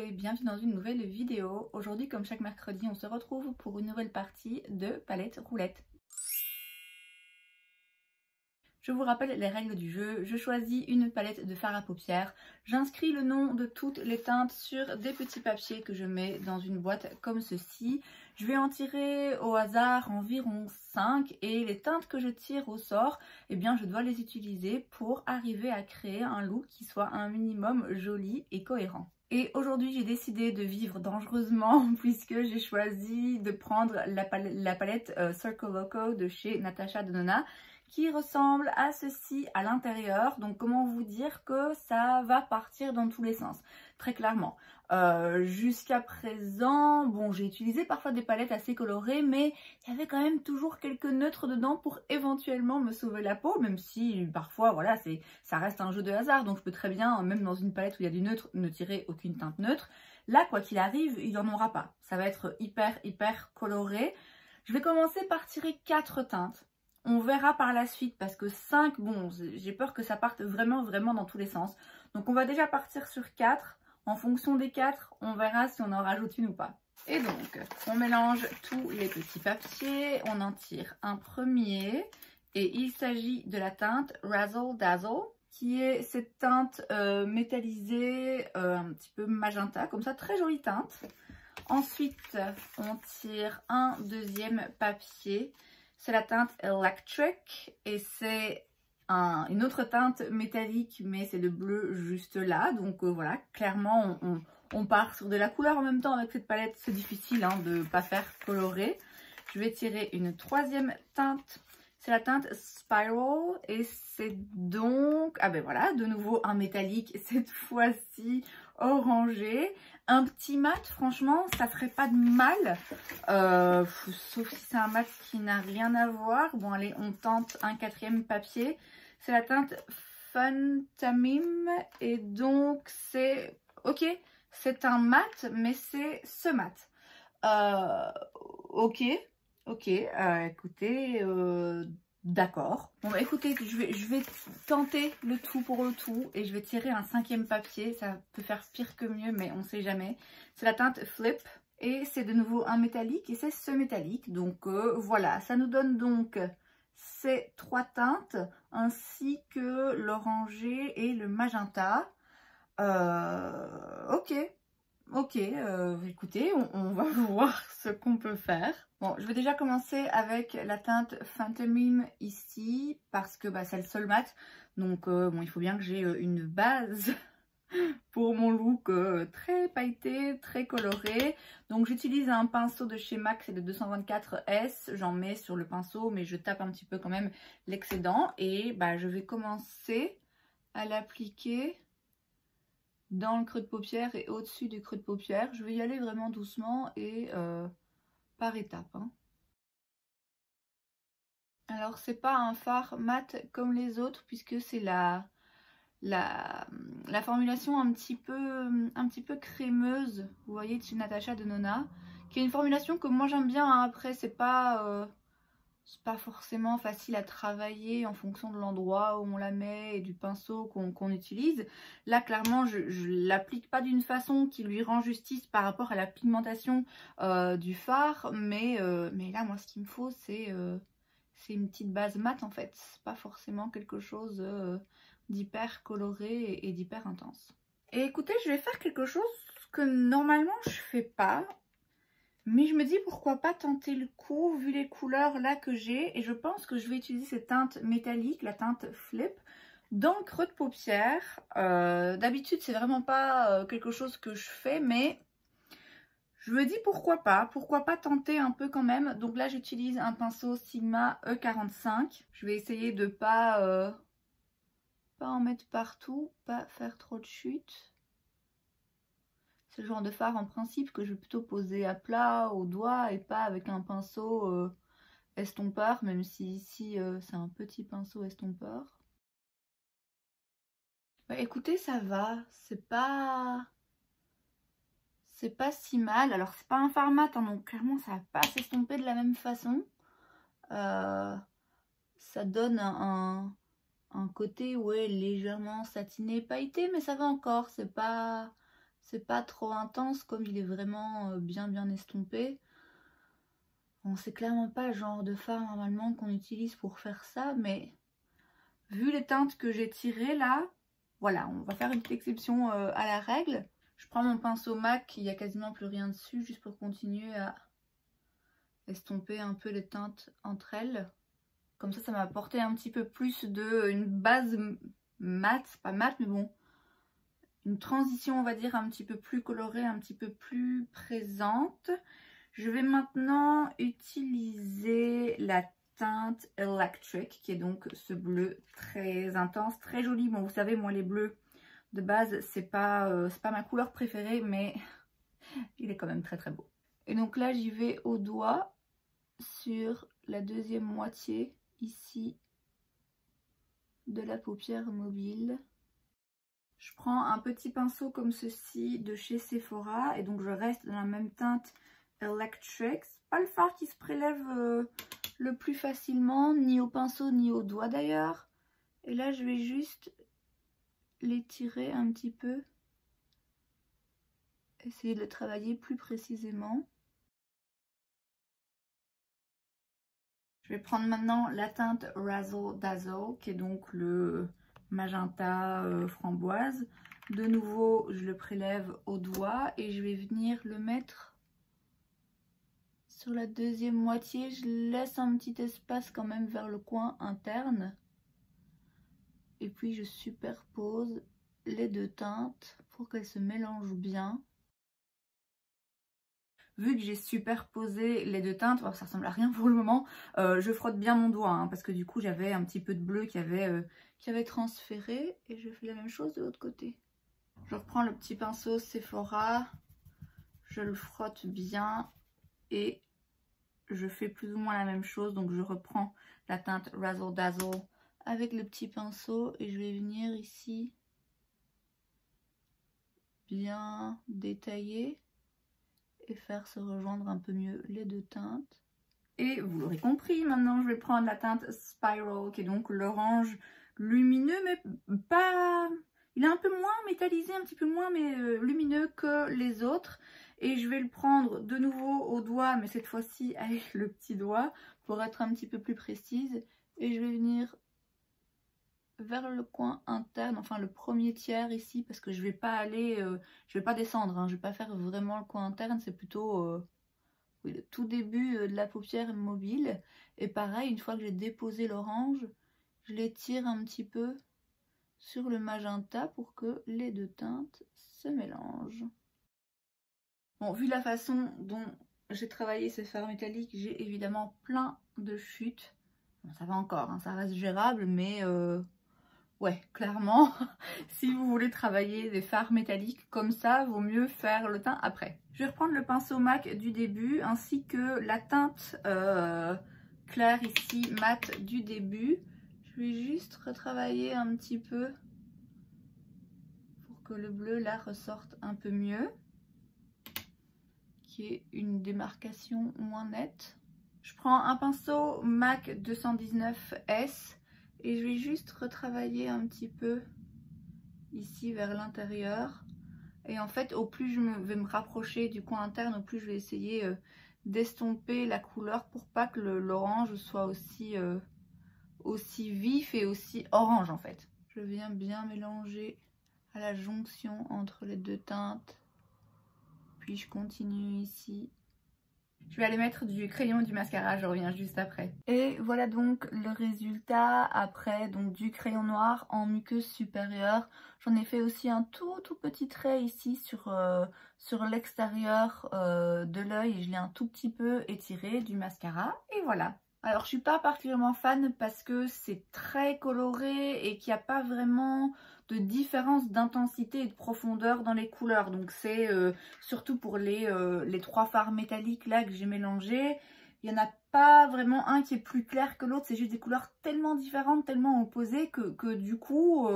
et bienvenue dans une nouvelle vidéo. Aujourd'hui, comme chaque mercredi, on se retrouve pour une nouvelle partie de palette roulette. Je vous rappelle les règles du jeu. Je choisis une palette de fard à paupières. J'inscris le nom de toutes les teintes sur des petits papiers que je mets dans une boîte comme ceci. Je vais en tirer au hasard environ 5 et les teintes que je tire au sort, eh bien je dois les utiliser pour arriver à créer un look qui soit un minimum joli et cohérent. Et aujourd'hui, j'ai décidé de vivre dangereusement puisque j'ai choisi de prendre la palette Circle Loco de chez Natasha Denona qui ressemble à ceci à l'intérieur. Donc comment vous dire que ça va partir dans tous les sens, très clairement. Jusqu'à présent, bon, j'ai utilisé parfois des palettes assez colorées, mais il y avait quand même toujours quelques neutres dedans pour éventuellement me sauver la peau, même si parfois, voilà, ça reste un jeu de hasard. Donc je peux très bien, même dans une palette où il y a du neutre, ne tirer aucune teinte neutre. Là, quoi qu'il arrive, il n'y en aura pas. Ça va être hyper coloré. Je vais commencer par tirer 4 teintes. On verra par la suite parce que 5, bon, j'ai peur que ça parte vraiment dans tous les sens. Donc on va déjà partir sur 4. En fonction des 4, on verra si on en rajoute une ou pas. Et donc, on mélange tous les petits papiers. On en tire un premier. Et il s'agit de la teinte Razzle Dazzle, qui est cette teinte métallisée, un petit peu magenta, comme ça, très jolie teinte. Ensuite, on tire un deuxième papier. C'est la teinte Electric et c'est une autre teinte métallique, mais c'est le bleu juste là. Donc voilà, clairement, on part sur de la couleur en même temps avec cette palette. C'est difficile hein, de ne pas faire colorer. Je vais tirer une troisième teinte. C'est la teinte Spiral et c'est donc, ah ben voilà, de nouveau un métallique, cette fois-ci orangé. Un petit mat, franchement, ça ferait pas de mal, sauf si c'est un mat qui n'a rien à voir. Bon, allez, on tente un quatrième papier. C'est la teinte Fantamim et donc c'est, ok, c'est un mat, mais c'est ce mat. Ok, écoutez, d'accord. Bon bah écoutez, je vais tenter le tout pour le tout et je vais tirer un cinquième papier. Ça peut faire pire que mieux, mais on sait jamais. C'est la teinte Flip et c'est de nouveau un métallique et c'est ce métallique. Donc voilà, ça nous donne donc ces 3 teintes ainsi que l'orangé et le magenta. Ok, écoutez, on va voir ce qu'on peut faire. Bon, je vais déjà commencer avec la teinte Fantamim ici, parce que bah, c'est le seul mat. Donc, bon, il faut bien que j'ai une base pour mon look très pailleté, très coloré. Donc, j'utilise un pinceau de chez MAC, c'est le 224S. J'en mets sur le pinceau, mais je tape un petit peu quand même l'excédent. Et bah, je vais commencer à l'appliquer dans le creux de paupière et au-dessus du creux de paupière. Je vais y aller vraiment doucement et par étapes. Hein. Alors c'est pas un fard mat comme les autres puisque c'est la formulation un petit peu crémeuse, vous voyez, de chez Natasha Denona, qui est une formulation que moi j'aime bien. Hein. Après c'est pas forcément facile à travailler en fonction de l'endroit où on la met et du pinceau qu'on utilise. Là, clairement, je ne l'applique pas d'une façon qui lui rend justice par rapport à la pigmentation du fard. Mais là, moi, ce qu'il me faut, c'est une petite base mat, en fait. C'est pas forcément quelque chose d'hyper coloré et d'hyper intense. Et écoutez, je vais faire quelque chose que normalement, je fais pas. Mais je me dis pourquoi pas tenter le coup vu les couleurs là que j'ai. Et je pense que je vais utiliser cette teinte métallique, la teinte Flip, dans le creux de paupière. D'habitude c'est vraiment pas quelque chose que je fais, mais je me dis pourquoi pas tenter un peu quand même. Donc là j'utilise un pinceau Sigma E45. Je vais essayer de pas en mettre partout, pas faire trop de chutes. C'est le genre de fard en principe que je vais plutôt poser à plat, au doigt et pas avec un pinceau estompeur, même si ici c'est un petit pinceau estompeur. Bah, écoutez, ça va, c'est pas si mal. Alors c'est pas un fard mat, hein, donc clairement ça va pas s'estomper de la même façon. Ça donne un côté ouais, légèrement satiné, pailleté, mais ça va encore, c'est pas C'est pas trop intense comme il est vraiment bien estompé. Bon, c'est clairement pas le genre de fard normalement qu'on utilise pour faire ça, mais vu les teintes que j'ai tirées là, voilà, on va faire une petite exception à la règle. Je prends mon pinceau MAC, il n'y a quasiment plus rien dessus, juste pour continuer à estomper un peu les teintes entre elles. Comme ça m'a apporté un petit peu plus de une base mate, pas mate mais bon, une transition on va dire un petit peu plus colorée, un petit peu plus présente. Je vais maintenant utiliser la teinte Electric qui est donc ce bleu très intense, très joli. Bon vous savez moi les bleus de base c'est pas ma couleur préférée mais il est quand même très beau. Et donc là j'y vais au doigt sur la deuxième moitié ici de la paupière mobile. Je prends un petit pinceau comme ceci de chez Sephora et donc je reste dans la même teinte Electric. C'est pas le fard qui se prélève le plus facilement, ni au pinceau ni au doigt d'ailleurs. Et là je vais juste l'étirer un petit peu, essayer de le travailler plus précisément. Je vais prendre maintenant la teinte Razzle Dazzle qui est donc le magenta framboise. De nouveau je le prélève au doigt et je vais venir le mettre sur la deuxième moitié. Je laisse un petit espace quand même vers le coin interne et puis je superpose les deux teintes pour qu'elles se mélangent bien. Vu que j'ai superposé les deux teintes, ça ressemble à rien pour le moment, je frotte bien mon doigt hein, parce que du coup j'avais un petit peu de bleu qui avait transféré et je fais la même chose de l'autre côté. Je reprends le petit pinceau Sephora, je le frotte bien et je fais plus ou moins la même chose. Donc je reprends la teinte Razzle Dazzle avec le petit pinceau et je vais venir ici bien détailler et faire se rejoindre un peu mieux les deux teintes. Et vous l'aurez compris, maintenant je vais prendre la teinte Spiral qui est donc l'orange lumineux mais pas... Il est un peu moins métallisé, un petit peu moins mais lumineux que les autres. Et je vais le prendre de nouveau au doigt mais cette fois-ci avec le petit doigt pour être un petit peu plus précise. Et je vais venir vers le coin interne, enfin le premier tiers ici, parce que je vais pas aller, je vais pas descendre, hein, je vais pas faire vraiment le coin interne, c'est plutôt oui, le tout début de la paupière mobile. Et pareil, une fois que j'ai déposé l'orange, je l'étire un petit peu sur le magenta pour que les deux teintes se mélangent. Bon, vu la façon dont j'ai travaillé ces fards métalliques, j'ai évidemment plein de chutes. Bon, ça va encore, hein, ça reste gérable, mais ouais, clairement, si vous voulez travailler des fards métalliques comme ça, vaut mieux faire le teint après. Je vais reprendre le pinceau MAC du début ainsi que la teinte claire ici, mat du début. Je vais juste retravailler un petit peu pour que le bleu là ressorte un peu mieux, qui est une démarcation moins nette. Je prends un pinceau MAC 219S et je vais juste retravailler un petit peu ici vers l'intérieur. Et en fait, au plus je vais me rapprocher du coin interne, au plus je vais essayer d'estomper la couleur pour pas que l'orange soit aussi vif et aussi orange en fait. Je viens bien mélanger à la jonction entre les deux teintes. Puis je continue ici. Je vais aller mettre du crayon et du mascara, je reviens juste après. Et voilà donc le résultat après donc du crayon noir en muqueuse supérieure. J'en ai fait aussi un tout petit trait ici sur l'extérieur de l'œil. Je l'ai un tout petit peu étiré du mascara et voilà. Alors je suis pas particulièrement fan parce que c'est très coloré et qu'il n'y a pas vraiment de différence d'intensité et de profondeur dans les couleurs. Donc c'est surtout pour les trois fards métalliques là que j'ai mélangés. Il n'y en a pas vraiment un qui est plus clair que l'autre. C'est juste des couleurs tellement différentes, tellement opposées que du coup...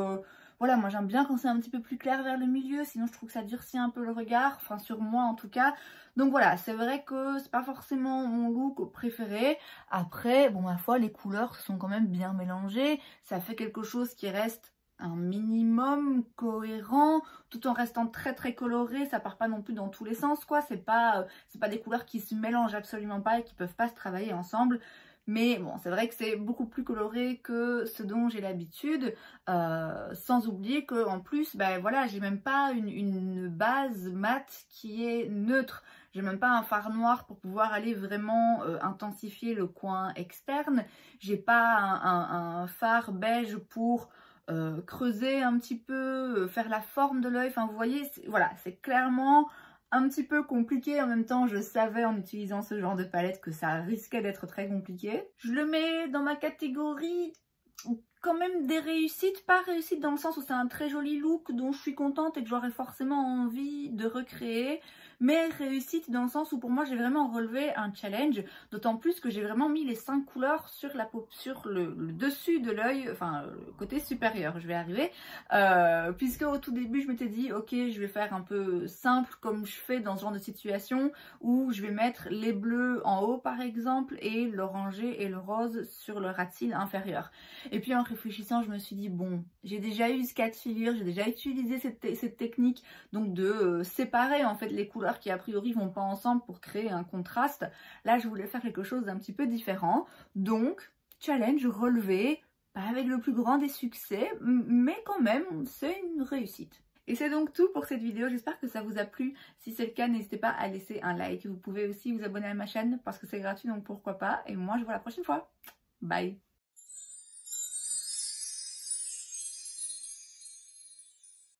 voilà, moi j'aime bien quand c'est un petit peu plus clair vers le milieu, sinon je trouve que ça durcit un peu le regard, enfin sur moi en tout cas. Donc voilà, c'est vrai que c'est pas forcément mon look préféré. Après, bon ma foi, les couleurs sont quand même bien mélangées, ça fait quelque chose qui reste un minimum cohérent tout en restant très très coloré. Ça part pas non plus dans tous les sens quoi, c'est pas des couleurs qui se mélangent absolument pas et qui peuvent pas se travailler ensemble. Mais bon, c'est vrai que c'est beaucoup plus coloré que ce dont j'ai l'habitude, sans oublier que en plus, ben voilà, j'ai même pas une base mat qui est neutre. J'ai même pas un fard noir pour pouvoir aller vraiment intensifier le coin externe. J'ai pas un fard beige pour creuser un petit peu, faire la forme de l'œil. Enfin, vous voyez, voilà, c'est clairement un petit peu compliqué. En même temps, je savais en utilisant ce genre de palette que ça risquait d'être très compliqué. Je le mets dans ma catégorie quand même des réussites, pas réussites dans le sens où c'est un très joli look dont je suis contente et que j'aurais forcément envie de recréer, mais réussite dans le sens où pour moi j'ai vraiment relevé un challenge, d'autant plus que j'ai vraiment mis les 5 couleurs sur la peau, sur le dessus de l'œil, enfin le côté supérieur, je vais arriver, puisque au tout début je m'étais dit ok, je vais faire un peu simple comme je fais dans ce genre de situation où je vais mettre les bleus en haut par exemple et l'orangé et le rose sur le ras de cils inférieur. Et puis en réfléchissant, je me suis dit bon, j'ai déjà eu ce cas de figure, j'ai déjà utilisé cette technique donc de séparer en fait les couleurs qui a priori vont pas ensemble pour créer un contraste. Là, je voulais faire quelque chose d'un petit peu différent. Donc, challenge relevé, pas avec le plus grand des succès, mais quand même, c'est une réussite. Et c'est donc tout pour cette vidéo, j'espère que ça vous a plu. Si c'est le cas, n'hésitez pas à laisser un like. Vous pouvez aussi vous abonner à ma chaîne parce que c'est gratuit, donc pourquoi pas. Et moi, je vous vois la prochaine fois. Bye!